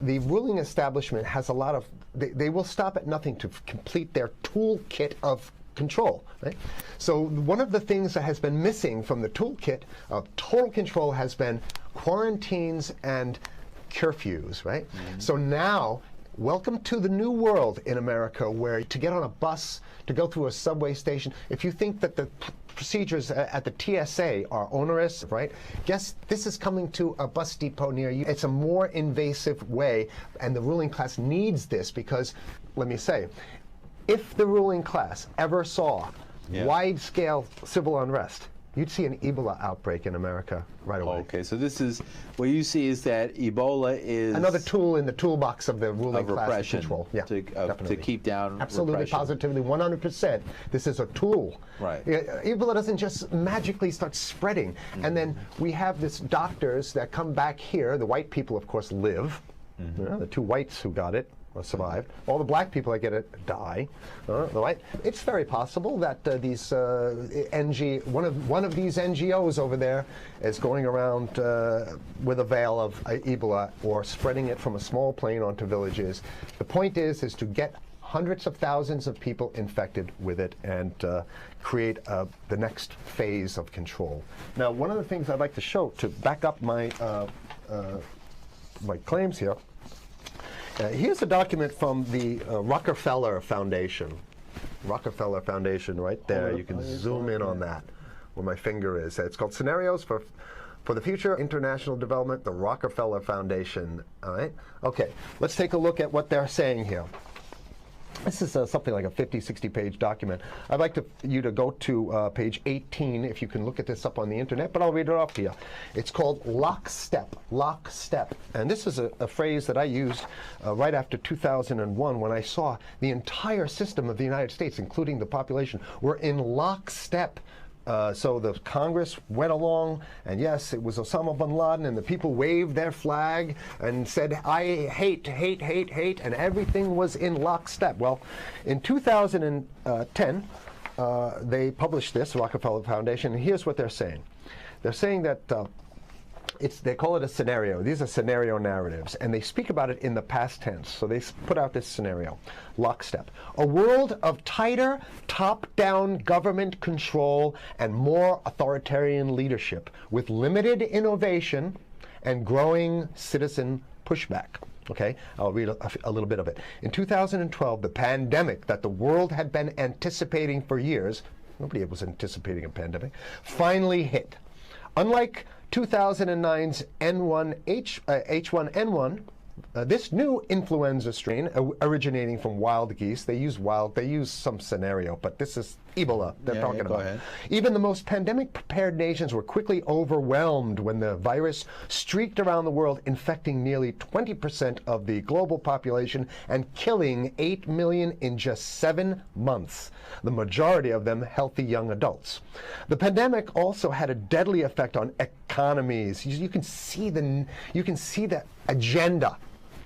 The ruling establishment has a lot of, they will stop at nothing to complete their toolkit of control, right? So one of the things that has been missing from the toolkit of total control has been quarantines and curfews, right? Mm-hmm. So now, welcome to the new world in America, where to get on a bus, to go through a subway station, if you think that the procedures at the TSA are onerous, right? Guess this is coming to a bus depot near you. It's a more invasive way, and the ruling class needs this because, let me say, if the ruling class ever saw wide-scale civil unrest, you'd see an Ebola outbreak in America right away. Okay, so this is, what you see is that Ebola is another tool in the toolbox of the ruling class control. Yeah, to keep down absolutely, repression. Positively, 100%. This is a tool. Right. Ebola doesn't just magically start spreading. Mm-hmm. And then we have this doctors that come back here. The white people, of course, live. Mm-hmm. The two whites who got it survived. All the black people that get it die. It's very possible that these one of these NGOs over there is going around with a veil of Ebola or spreading it from a small plane onto villages. The point is to get hundreds of thousands of people infected with it and create the next phase of control. Now, one of the things I'd like to show to back up my my claims here. Here's a document from the Rockefeller Foundation. Rockefeller Foundation, right there. You can zoom in on that, where my finger is. It's called Scenarios for the Future International Development, the Rockefeller Foundation. All right? Okay, let's take a look at what they're saying here. This is something like a 50, 60-page document. I'd like you to go to page 18, if you can look at this up on the internet, but I'll read it off to you. It's called lockstep, lockstep. And this is a phrase that I used right after 2001 when I saw the entire system of the United States, including the population, were in lockstep. So the Congress went along, and yes, it was Osama bin Laden, and the people waved their flag and said, I hate, hate, hate, hate, and everything was in lockstep. Well, in 2010, they published this, Rockefeller Foundation, and here's what they're saying. They're saying that they call it a scenario. These are scenario narratives, and they speak about it in the past tense. So they put out this scenario, lockstep. A world of tighter, top-down government control and more authoritarian leadership with limited innovation and growing citizen pushback. Okay, I'll read a little bit of it. In 2012, the pandemic that the world had been anticipating for years, nobody was anticipating a pandemic, finally hit. Unlike 2009's H1N1, this new influenza strain originating from wild geese, they use some scenario, but this is Ebola they're talking about. Ahead. Even the most pandemic-prepared nations were quickly overwhelmed when the virus streaked around the world, infecting nearly 20% of the global population and killing 8 million in just 7 months, the majority of them healthy young adults. The pandemic also had a deadly effect on economies. You can see the agenda.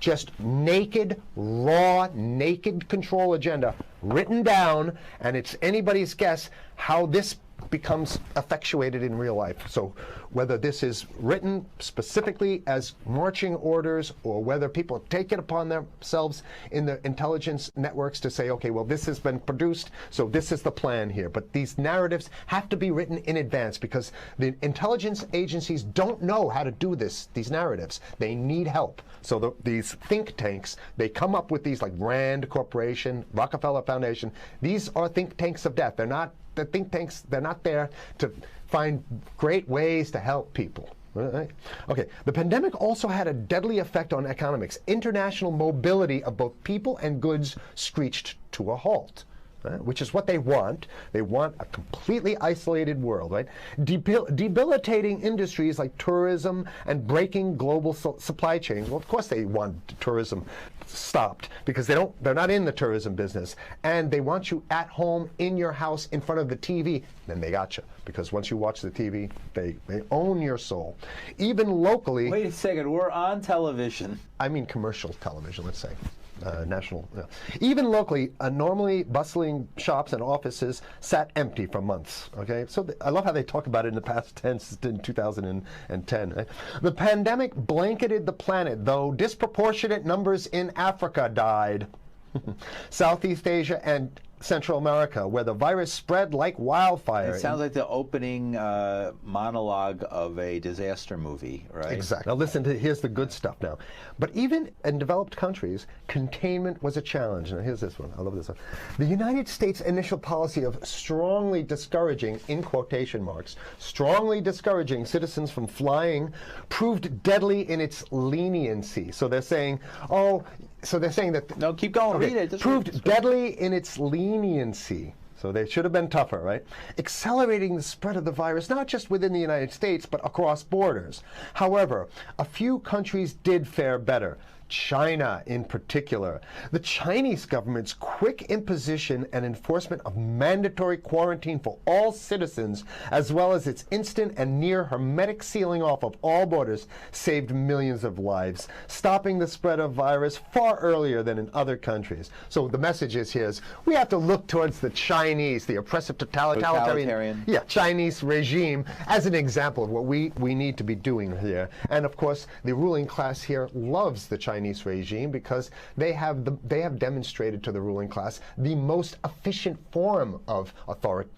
Just naked, raw, naked control agenda written down, and it's anybody's guess how this becomes effectuated in real life. So whether this is written specifically as marching orders or whether people take it upon themselves in the intelligence networks to say, okay, well, this has been produced, so this is the plan here. But these narratives have to be written in advance because the intelligence agencies don't know how to do these narratives. They need help. So these think tanks, they come up with these like Rand Corporation, Rockefeller Foundation. These are think tanks of death. They're not the think tanks, they're not there to find great ways to help people. Right? Okay, the pandemic also had a deadly effect on economics. International mobility of both people and goods screeched to a halt. Right? Which is what they want. They want a completely isolated world, right? Debilitating industries like tourism and breaking global supply chains. Well, of course they want tourism stopped because they're not in the tourism business, and they want you at home in your house in front of the TV. Then they got you. because once you watch the TV, they own your soul. Even locally. Wait a second, we're on television. I mean commercial television, let's say. National. Even locally, normally bustling shops and offices sat empty for months. Okay, so I love how they talk about it in the past tense in 2010. Right? The pandemic blanketed the planet, though disproportionate numbers in Africa died. Southeast Asia and Central America, where the virus spread like wildfire. It sounds like the opening monologue of a disaster movie, right? Exactly. Now listen to, here's the good stuff now. But even in developed countries, containment was a challenge. Now here's this one. I love this one. The United States' initial policy of strongly discouraging, in quotation marks, strongly discouraging citizens from flying proved deadly in its leniency. So they're saying, that... No, keep going. Okay, read it. Proved deadly in its leniency. So they should have been tougher, right? Accelerating the spread of the virus, not just within the United States, but across borders. However, a few countries did fare better. China in particular. The Chinese government's quick imposition and enforcement of mandatory quarantine for all citizens, as well as its instant and near hermetic sealing off of all borders, saved millions of lives, stopping the spread of virus far earlier than in other countries. So the message is here is we have to look towards the Chinese, the oppressive totalitarian Chinese regime as an example of what we need to be doing here. And of course, the ruling class here loves the Chinese regime because they have demonstrated to the ruling class the most efficient form of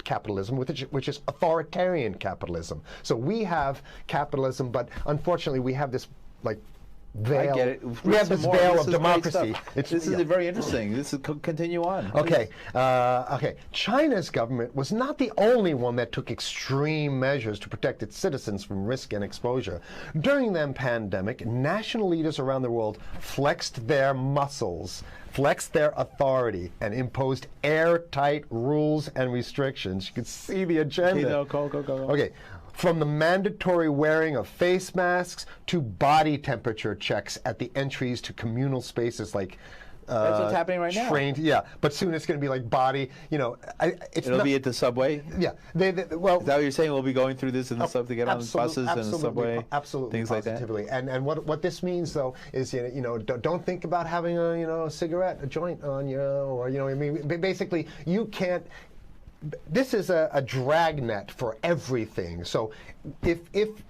capitalism, which is authoritarian capitalism. So we have capitalism, but unfortunately we have this veil. I get it. We have this veil of democracy. This is very interesting. This is continue on. Okay. Okay. China's government was not the only one that took extreme measures to protect its citizens from risk and exposure. During the pandemic, national leaders around the world flexed their muscles, flexed their authority, and imposed airtight rules and restrictions. You can see the agenda. Okay, go. Okay. From the mandatory wearing of face masks to body temperature checks at the entries to communal spaces like that's what's happening right now. Yeah, but soon it's going to be like body. It'll be at the subway. Yeah, well, is that what you're saying? We'll be going through this in the subway to get on the buses and the subway, absolutely, things like that. And what this means though is don't think about having a cigarette, a joint on you, or I mean, basically you can't. This is a dragnet for everything. So if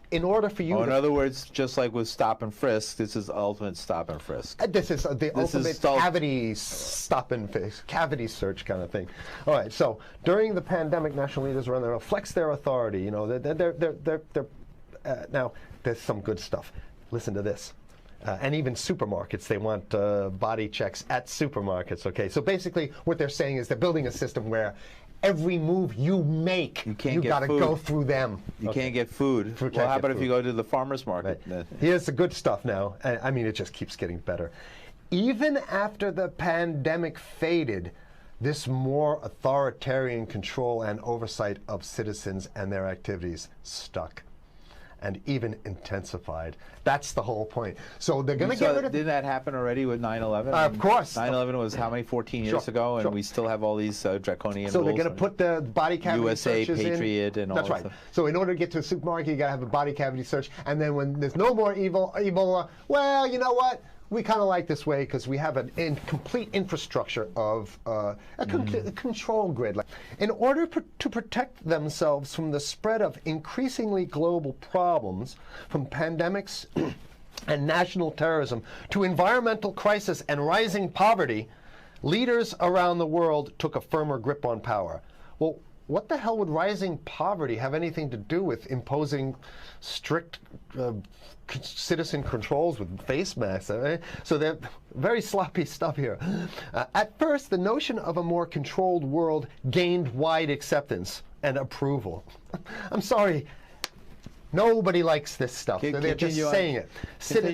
in order for you in other words, just like with stop and frisk, this is ultimate stop and frisk. This is the ultimate cavity stop and frisk, cavity search kind of thing. All right, so during the pandemic, national leaders around the world flex their authority. Now there's some good stuff. Listen to this. And even supermarkets, they want body checks at supermarkets. Okay, so basically what they're saying is they're building a system where every move you make, you got to go through them. You can't get food. Well, how about if you go to the farmer's market? Right. Here's the good stuff now. I mean, it just keeps getting better. Even after the pandemic faded, this more authoritarian control and oversight of citizens and their activities stuck and even intensified. That's the whole point. So they're going to get rid of... Did that happen already with 9/11? Of course. 9/11 was how many, 14 years ago, and we still have all these draconian rules. So they're going to put the body cavity USA searches Patriot in. And all That's right. Stuff. So in order to get to a supermarket, you got to have a body cavity search, and then when there's no more Ebola, well, you know what? We kind of like this way because we have a complete infrastructure of a control grid. In order to protect themselves from the spread of increasingly global problems, from pandemics and national terrorism to environmental crisis and rising poverty, leaders around the world took a firmer grip on power. Well, what the hell would rising poverty have anything to do with imposing strict citizen controls with face masks? Right? So they're very sloppy stuff here. At first, the notion of a more controlled world gained wide acceptance and approval. I'm sorry. Nobody likes this stuff. They're just saying it.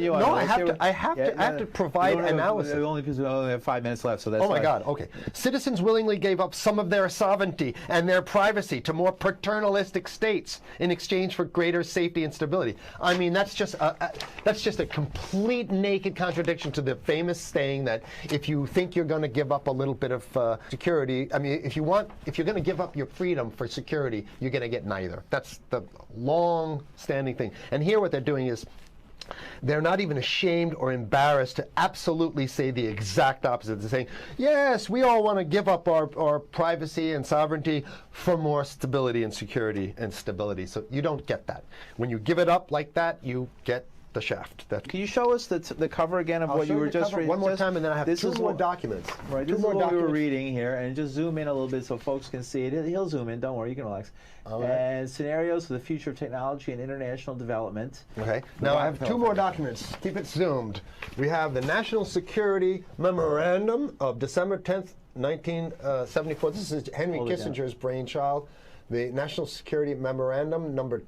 No, I have to provide analysis. We only have 5 minutes left, so that's. Oh my God. Okay. Citizens willingly gave up some of their sovereignty and their privacy to more paternalistic states in exchange for greater safety and stability. I mean, that's just a complete naked contradiction to the famous saying that if you think you're going to give up a little bit of security, I mean, if you're going to give up your freedom for security, you're going to get neither. That's the long-standing thing. And here what they're doing is they're not even ashamed or embarrassed to absolutely say the exact opposite. They're saying, yes, we all want to give up our privacy and sovereignty for more stability and security and stability. So you don't get that. When you give it up like that, you get the shaft. Can you show us the cover again of what you were just reading? One more time, and then I have two more documents. Right, this is what we were reading here, and just zoom in a little bit so folks can see it. He'll zoom in, don't worry, you can relax. All right. And scenarios for the future of technology and international development. Okay, now I have two more documents. Keep it zoomed. We have the National Security Memorandum of December 10th, 1974. This is Henry Kissinger's brainchild. The National Security Memorandum number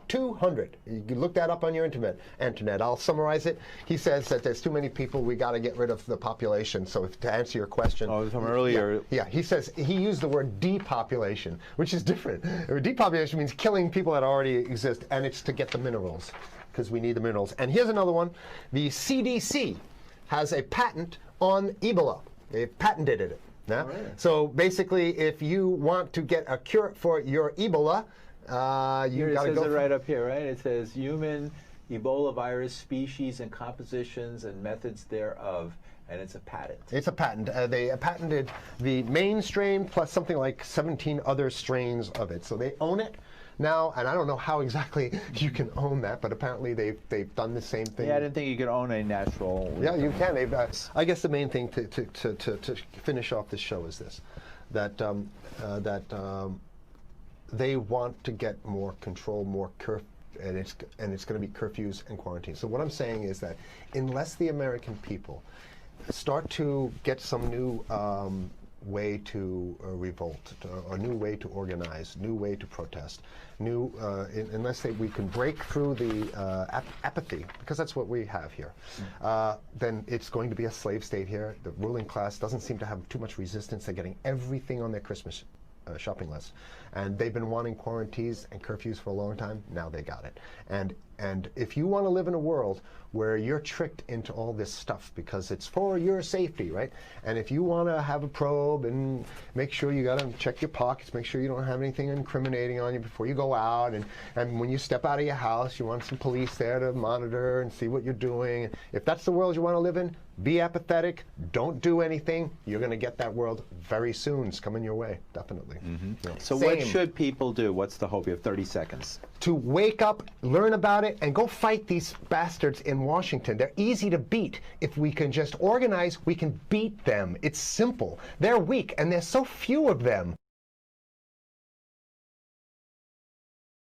200. You can look that up on your internet. I'll summarize it. He says that there's too many people, we got to get rid of the population. So to answer your question. Oh, from earlier. Yeah, he says, he used the word depopulation, which is different. Depopulation means killing people that already exist, and it's to get the minerals, because we need the minerals. And here's another one. The CDC has a patent on Ebola. They've patented it. Yeah? Right. So basically, if you want to get a cure for your Ebola, you got to go. It says it right up here, right? It says human Ebola virus species and compositions and methods thereof, and it's a patent. It's a patent. They patented the main strain plus something like 17 other strains of it. So they own it now, and I don't know how exactly you can own that, but apparently they've done the same thing. Yeah, I didn't think you could own a natural. Yeah, you can. I guess the main thing to finish off this show is this, that they want to get more control, more and it's going to be curfews and quarantines. So what I'm saying is that unless the American people start to get some new way to revolt, a new way to organize, new way to protest, unless we can break through the apathy, because that's what we have here, then it's going to be a slave state here. The ruling class doesn't seem to have too much resistance. They're getting everything on their Christmas shopping list, and they've been wanting quarantines and curfews for a long time. Now they got it. And if you want to live in a world where you're tricked into all this stuff because it's for your safety, right? And if you want to have a probe and make sure you got to check your pockets, make sure you don't have anything incriminating on you before you go out, and when you step out of your house, you want some police there to monitor and see what you're doing. If that's the world you want to live in, be apathetic, don't do anything. You're going to get that world very soon. It's coming your way, definitely. Mm-hmm. Yeah. So what should people do? What's the hope? You have 30 seconds. To wake up, learn about it, and go fight these bastards in Washington. They're easy to beat. If we can just organize, we can beat them. It's simple. They're weak, and there's so few of them.